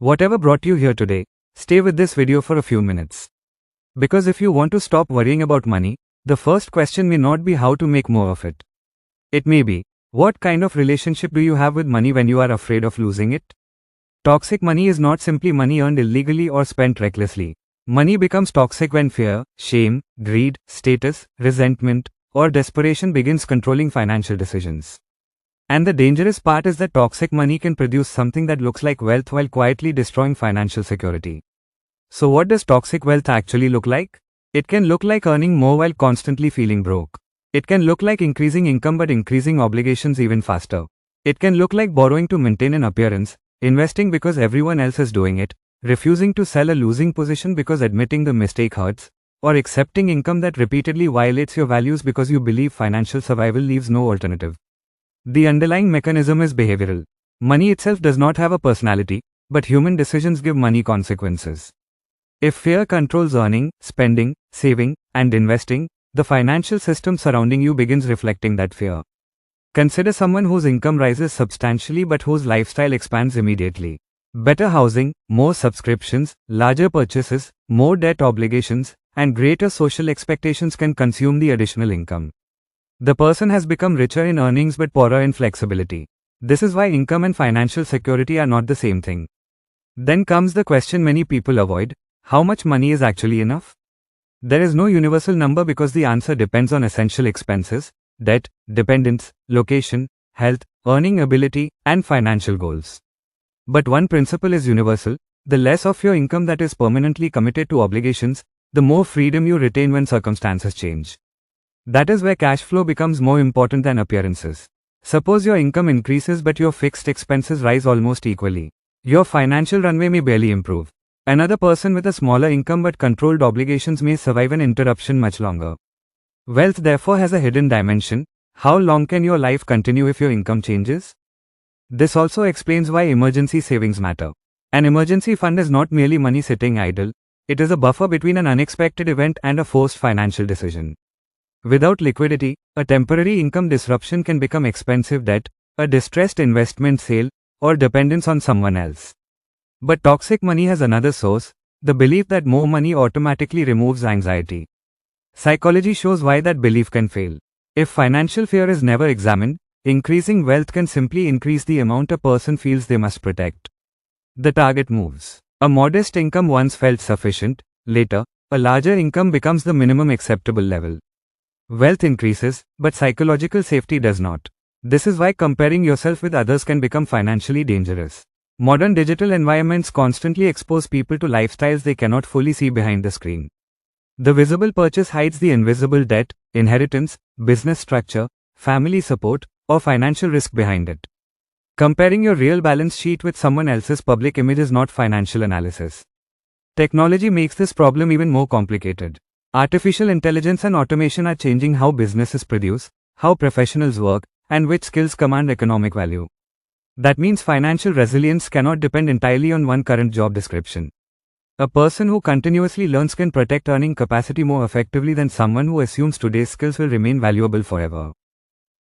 Whatever brought you here today, stay with this video for a few minutes. Because if you want to stop worrying about money, the first question may not be how to make more of it. It may be, what kind of relationship do you have with money when you are afraid of losing it? Toxic money is not simply money earned illegally or spent recklessly. Money becomes toxic when fear, shame, greed, status, resentment, or desperation begins controlling financial decisions. And the dangerous part is that toxic money can produce something that looks like wealth while quietly destroying financial security. So what does toxic wealth actually look like? It can look like earning more while constantly feeling broke. It can look like increasing income but increasing obligations even faster. It can look like borrowing to maintain an appearance, investing because everyone else is doing it, refusing to sell a losing position because admitting the mistake hurts, or accepting income that repeatedly violates your values because you believe financial survival leaves no alternative. The underlying mechanism is behavioral. Money itself does not have a personality, but human decisions give money consequences. If fear controls earning, spending, saving, and investing, the financial system surrounding you begins reflecting that fear. Consider someone whose income rises substantially but whose lifestyle expands immediately. Better housing, more subscriptions, larger purchases, more debt obligations, and greater social expectations can consume the additional income. The person has become richer in earnings but poorer in flexibility. This is why income and financial security are not the same thing. Then comes the question many people avoid: how much money is actually enough? There is no universal number because the answer depends on essential expenses, debt, dependence, location, health, earning ability, and financial goals. But one principle is universal: the less of your income that is permanently committed to obligations, the more freedom you retain when circumstances change. That is where cash flow becomes more important than appearances. Suppose your income increases but your fixed expenses rise almost equally. Your financial runway may barely improve. Another person with a smaller income but controlled obligations may survive an interruption much longer. Wealth therefore has a hidden dimension. How long can your life continue if your income changes? This also explains why emergency savings matter. An emergency fund is not merely money sitting idle, it is a buffer between an unexpected event and a forced financial decision. Without liquidity, a temporary income disruption can become expensive debt, a distressed investment sale, or dependence on someone else. But toxic money has another source: the belief that more money automatically removes anxiety. Psychology shows why that belief can fail. If financial fear is never examined, increasing wealth can simply increase the amount a person feels they must protect. The target moves. A modest income once felt sufficient, later, a larger income becomes the minimum acceptable level. Wealth increases, but psychological safety does not. This is why comparing yourself with others can become financially dangerous. Modern digital environments constantly expose people to lifestyles they cannot fully see behind the screen. The visible purchase hides the invisible debt, inheritance, business structure, family support, or financial risk behind it. Comparing your real balance sheet with someone else's public image is not financial analysis. Technology makes this problem even more complicated. Artificial intelligence and automation are changing how businesses produce, how professionals work, and which skills command economic value. That means financial resilience cannot depend entirely on one current job description. A person who continuously learns can protect earning capacity more effectively than someone who assumes today's skills will remain valuable forever.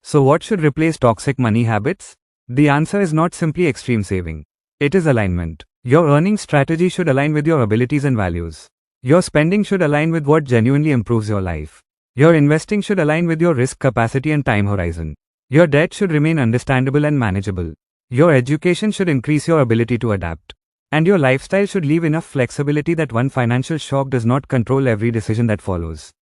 So what should replace toxic money habits? The answer is not simply extreme saving. It is alignment. Your earning strategy should align with your abilities and values. Your spending should align with what genuinely improves your life. Your investing should align with your risk capacity and time horizon. Your debt should remain understandable and manageable. Your education should increase your ability to adapt. And your lifestyle should leave enough flexibility that one financial shock does not control every decision that follows.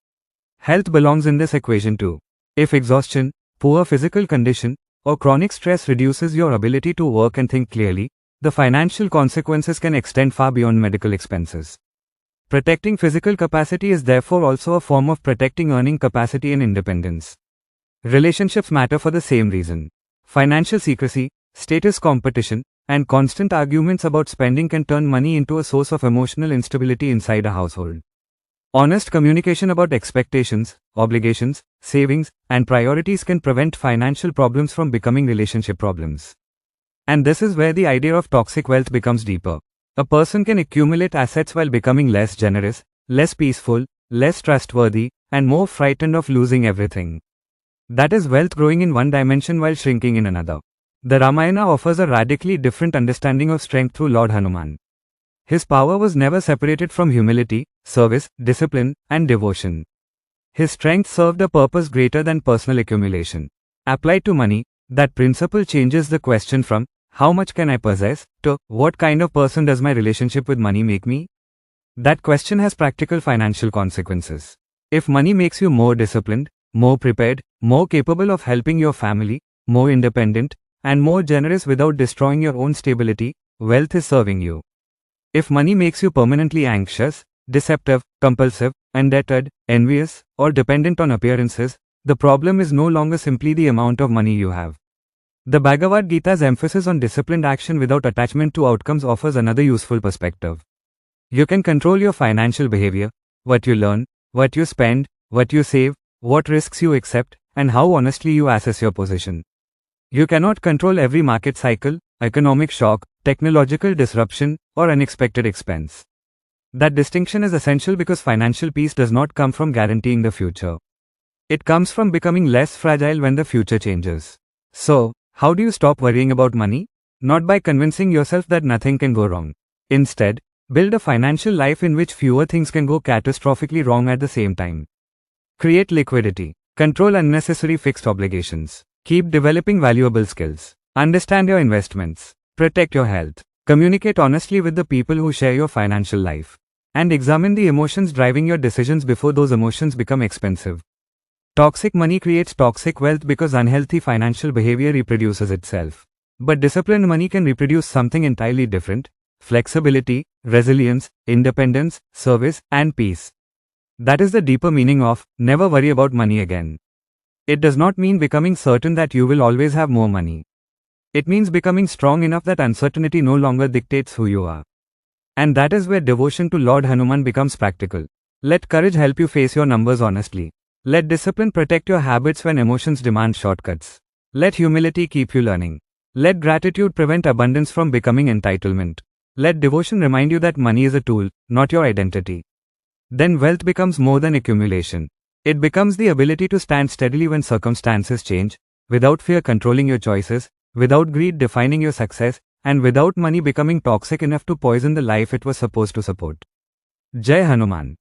Health belongs in this equation too. If exhaustion, poor physical condition, or chronic stress reduces your ability to work and think clearly, the financial consequences can extend far beyond medical expenses. Protecting physical capacity is therefore also a form of protecting earning capacity and independence. Relationships matter for the same reason. Financial secrecy, status competition, and constant arguments about spending can turn money into a source of emotional instability inside a household. Honest communication about expectations, obligations, savings, and priorities can prevent financial problems from becoming relationship problems. And this is where the idea of toxic wealth becomes deeper. A person can accumulate assets while becoming less generous, less peaceful, less trustworthy, and more frightened of losing everything. That is wealth growing in one dimension while shrinking in another. The Ramayana offers a radically different understanding of strength through Lord Hanuman. His power was never separated from humility, service, discipline, and devotion. His strength served a purpose greater than personal accumulation. Applied to money, that principle changes the question from, how much can I possess, to, what kind of person does my relationship with money make me? That question has practical financial consequences. If money makes you more disciplined, more prepared, more capable of helping your family, more independent, and more generous without destroying your own stability, wealth is serving you. If money makes you permanently anxious, deceptive, compulsive, indebted, envious, or dependent on appearances, the problem is no longer simply the amount of money you have. The Bhagavad Gita's emphasis on disciplined action without attachment to outcomes offers another useful perspective. You can control your financial behavior, what you learn, what you spend, what you save, what risks you accept, and how honestly you assess your position. You cannot control every market cycle, economic shock, technological disruption, or unexpected expense. That distinction is essential because financial peace does not come from guaranteeing the future. It comes from becoming less fragile when the future changes. So, how do you stop worrying about money? Not by convincing yourself that nothing can go wrong. Instead, build a financial life in which fewer things can go catastrophically wrong at the same time. Create liquidity. Control unnecessary fixed obligations. Keep developing valuable skills. Understand your investments. Protect your health. Communicate honestly with the people who share your financial life. And examine the emotions driving your decisions before those emotions become expensive. Toxic money creates toxic wealth because unhealthy financial behavior reproduces itself. But disciplined money can reproduce something entirely different: flexibility, resilience, independence, service, and peace. That is the deeper meaning of never worry about money again. It does not mean becoming certain that you will always have more money. It means becoming strong enough that uncertainty no longer dictates who you are. And that is where devotion to Lord Hanuman becomes practical. Let courage help you face your numbers honestly. Let discipline protect your habits when emotions demand shortcuts. Let humility keep you learning. Let gratitude prevent abundance from becoming entitlement. Let devotion remind you that money is a tool, not your identity. Then wealth becomes more than accumulation. It becomes the ability to stand steadily when circumstances change, without fear controlling your choices, without greed defining your success, and without money becoming toxic enough to poison the life it was supposed to support. Jai Hanuman.